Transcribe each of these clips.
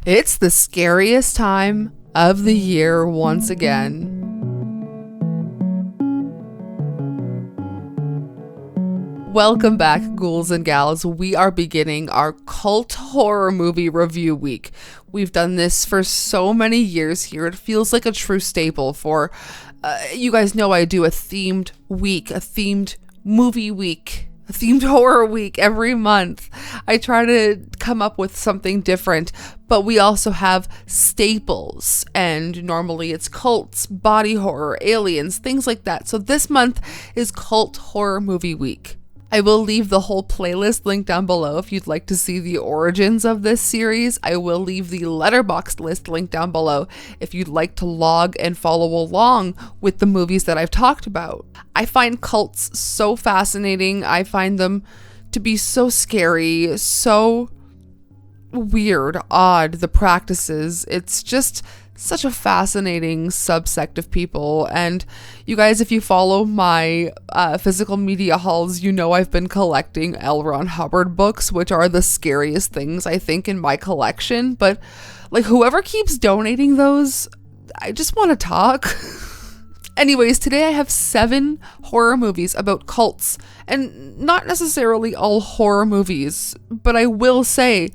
It's the scariest time of the year once again. Welcome back, ghouls and gals. We are beginning our cult horror movie review week. We've done this for so many years here. It feels like a true staple for, you guys know I do a themed week, a themed movie week, a themed horror week every month. I try to come up with something different, but we also have staples, and normally it's cults, body horror, aliens, things like that. So this month is cult horror movie week. I will leave the whole playlist linked down below if you'd like to see the origins of this series. I will leave the Letterboxd list linked down below if you'd like to log and follow along with the movies that I've talked about. I find cults so fascinating. I find them to be so scary, so weird, odd, the practices. It's just such a fascinating subsect of people. And you guys, if you follow my physical media hauls, you know I've been collecting L. Ron Hubbard books, which are the scariest things I think in my collection. But like, whoever keeps donating those, I just want to talk. Anyways, today I have 7 horror movies about cults, and not necessarily all horror movies, but I will say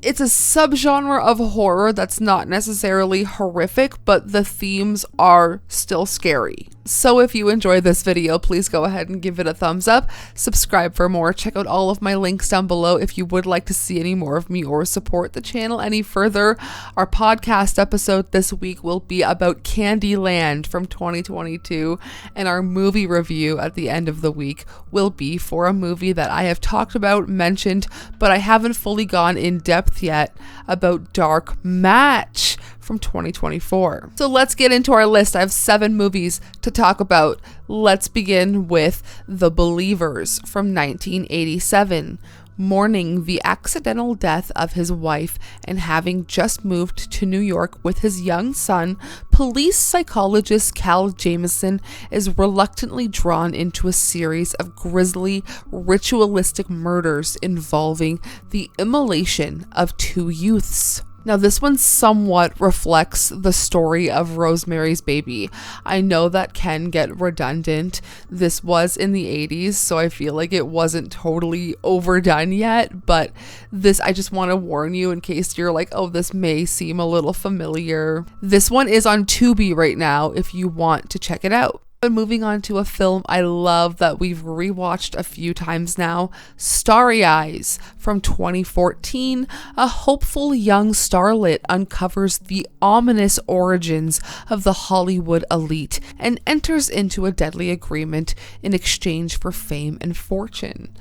it's a subgenre of horror that's not necessarily horrific, but the themes are still scary. So if you enjoyed this video, please go ahead and give it a thumbs up, subscribe for more, check out all of my links down below if you would like to see any more of me or support the channel any further. Our podcast episode this week will be about Candyland from 2022, and our movie review at the end of the week will be for a movie that I have talked about, mentioned, but I haven't fully gone in depth yet, about Dark Match from 2024. So let's get into our list. I have 7 movies to talk about. Let's begin with The Believers from 1987. Mourning the accidental death of his wife and having just moved to New York with his young son, police psychologist Cal Jameson is reluctantly drawn into a series of grisly, ritualistic murders involving the immolation of 2 youths. Now, this one somewhat reflects the story of Rosemary's Baby. I know that can get redundant. This was in the 80s, so I feel like it wasn't totally overdone yet, but this, I just want to warn you in case you're like, oh, this may seem a little familiar. This one is on Tubi right now if you want to check it out. But moving on to a film I love that we've rewatched a few times now, Starry Eyes from 2014. A hopeful young starlet uncovers the ominous origins of the Hollywood elite and enters into a deadly agreement in exchange for fame and fortune.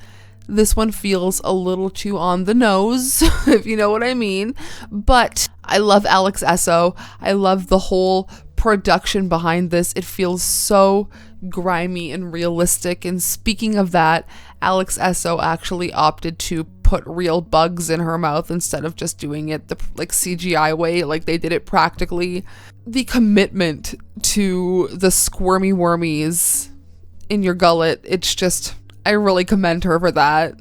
This one feels a little too on the nose, if you know what I mean, but I love Alex Esso. I love the whole production behind this. It feels so grimy and realistic. And speaking of that, Alex Esso actually opted to put real bugs in her mouth instead of just doing it the like CGI way, like they did it practically. The commitment to the squirmy wormies in your gullet, it's just, I really commend her for that.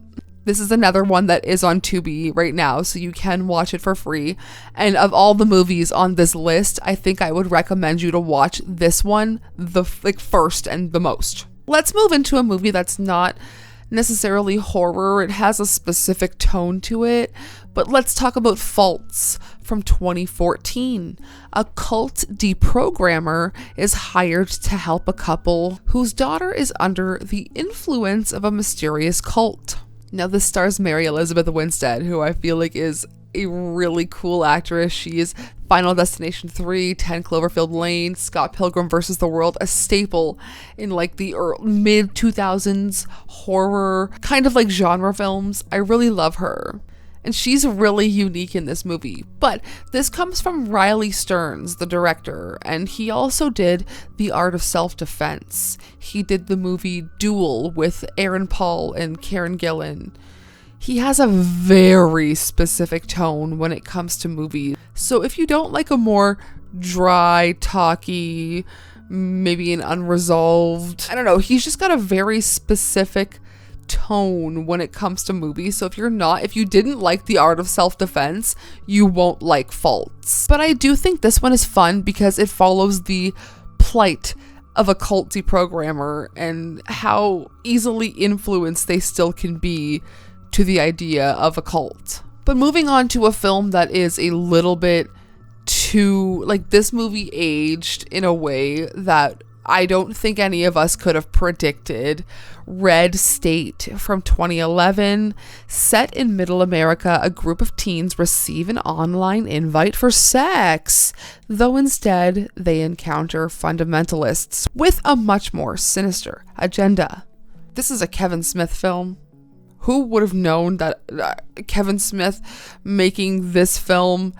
This is another one that is on Tubi right now, so you can watch it for free. And of all the movies on this list, I think I would recommend you to watch this one the first and the most. Let's move into a movie that's not necessarily horror. It has a specific tone to it, but let's talk about Faults from 2014. A cult deprogrammer is hired to help a couple whose daughter is under the influence of a mysterious cult. Now, this stars Mary Elizabeth Winstead, who I feel like is a really cool actress. She is Final Destination 3, 10 Cloverfield Lane, Scott Pilgrim vs. the World, a staple in like the mid-2000s horror, kind of like genre films. I really love her. And she's really unique in this movie. But this comes from Riley Stearns, the director, and he also did The Art of Self-Defense. He did the movie Duel with Aaron Paul and Karen Gillan. He has a very specific tone when it comes to movies. So if you don't like a more dry, talky, maybe an unresolved, I don't know, he's just got a very specific tone when it comes to movies. So if you didn't like The Art of Self-Defense, you won't like CULTS. But I do think this one is fun because it follows the plight of a cult deprogrammer and how easily influenced they still can be to the idea of a cult. But moving on to a film that is a little bit too, like, this movie aged in a way that I don't think any of us could have predicted. Red State from 2011. Set in Middle America, a group of teens receive an online invite for sex, though instead they encounter fundamentalists with a much more sinister agenda. This is a Kevin Smith film. Who would have known that Kevin Smith making this film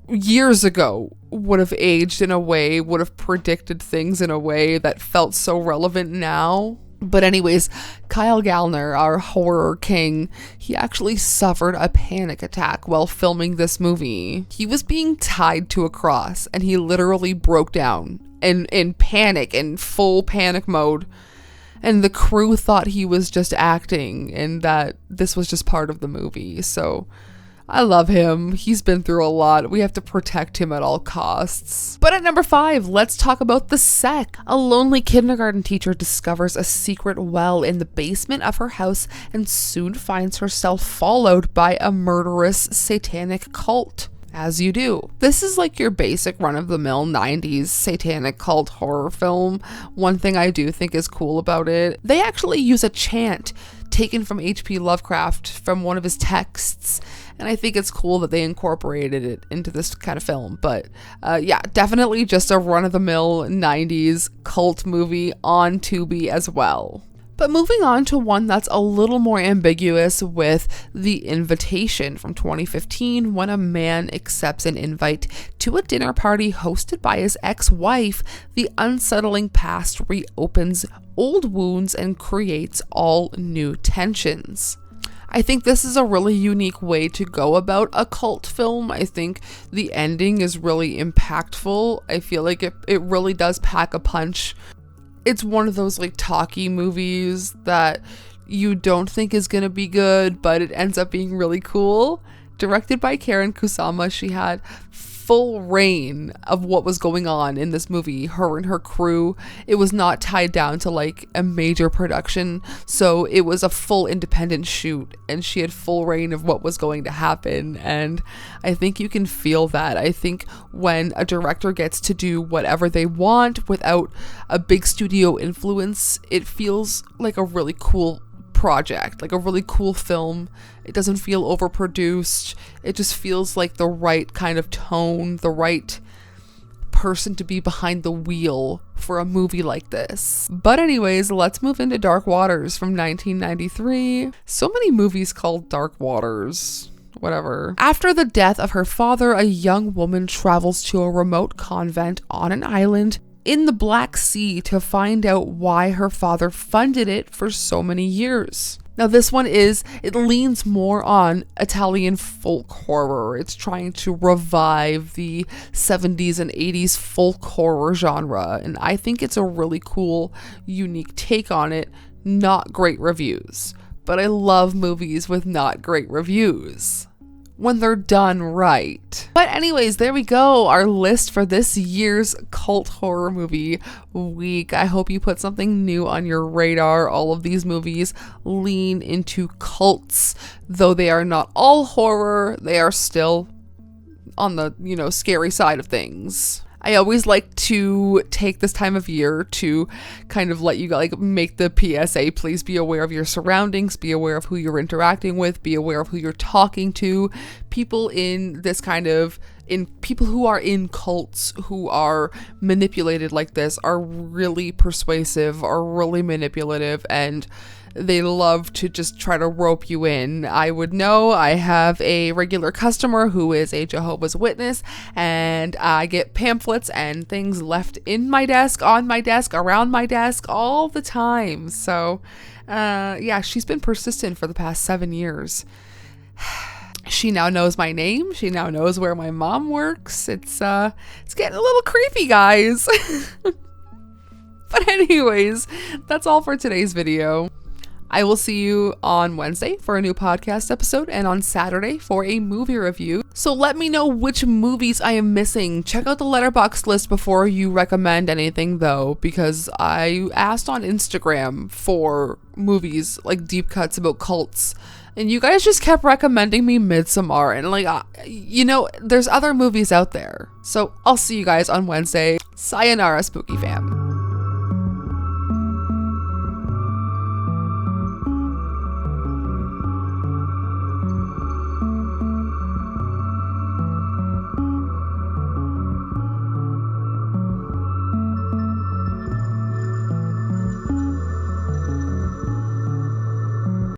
years ago would have aged in a way, would have predicted things in a way that felt so relevant now? But anyways, Kyle Gallner, our horror king, he actually suffered a panic attack while filming this movie. He was being tied to a cross and he literally broke down in panic, in full panic mode. And the crew thought he was just acting and that this was just part of the movie. So I love him. He's been through a lot. We have to protect him at all costs. But at number 5, let's talk about The Sect. A lonely kindergarten teacher discovers a secret well in the basement of her house and soon finds herself followed by a murderous satanic cult. As you do. This is like your basic run-of-the-mill 90s satanic cult horror film. One thing I do think is cool about it, they actually use a chant taken from H.P. Lovecraft from one of his texts, and I think it's cool that they incorporated it into this kind of film. But yeah, definitely just a run-of-the-mill 90s cult movie on Tubi as well. But moving on to one that's a little more ambiguous with The Invitation from 2015, when a man accepts an invite to a dinner party hosted by his ex-wife, the unsettling past reopens old wounds and creates all new tensions. I think this is a really unique way to go about a cult film. I think the ending is really impactful. I feel like it really does pack a punch. It's one of those like talky movies that you don't think is going to be good, but it ends up being really cool. Directed by Karen Kusama, she had full reign of what was going on in this movie, her and her crew. It was not tied down to like a major production, so it was a full independent shoot and she had full reign of what was going to happen, and I think you can feel that. I think when a director gets to do whatever they want without a big studio influence, it feels like a really cool project, like a really cool film. It doesn't feel overproduced. It just feels like the right kind of tone, the right person to be behind the wheel for a movie like this. But anyways, let's move into Dark Waters from 1993. So many movies called Dark Waters. Whatever. After the death of her father, a young woman travels to a remote convent on an island in the Black Sea to find out why her father funded it for so many years. Now this one it leans more on Italian folk horror. It's trying to revive the 70s and 80s folk horror genre, and I think it's a really cool, unique take on it. Not great reviews, but I love movies with not great reviews when they're done right. But anyways, there we go, our list for this year's cult horror movie week. I hope you put something new on your radar. All of these movies lean into cults, though they are not all horror. They are still on the, scary side of things. I always like to take this time of year to kind of let you make the PSA. Please be aware of your surroundings, be aware of who you're interacting with, be aware of who you're talking to. People people who are in cults, who are manipulated like this, are really persuasive, are really manipulative, and they love to just try to rope you in. I would know. I have a regular customer who is a Jehovah's Witness, and I get pamphlets and things left in my desk, on my desk, around my desk all the time. So, yeah, she's been persistent for the past 7 years. She now knows my name. She now knows where my mom works. It's getting a little creepy, guys. But anyways, that's all for today's video. I will see you on Wednesday for a new podcast episode and on Saturday for a movie review. So let me know which movies I am missing. Check out the Letterboxd list before you recommend anything though, because I asked on Instagram for movies like deep cuts about cults. And you guys just kept recommending me Midsommar, and like, there's other movies out there. So I'll see you guys on Wednesday. Sayonara, spooky fam.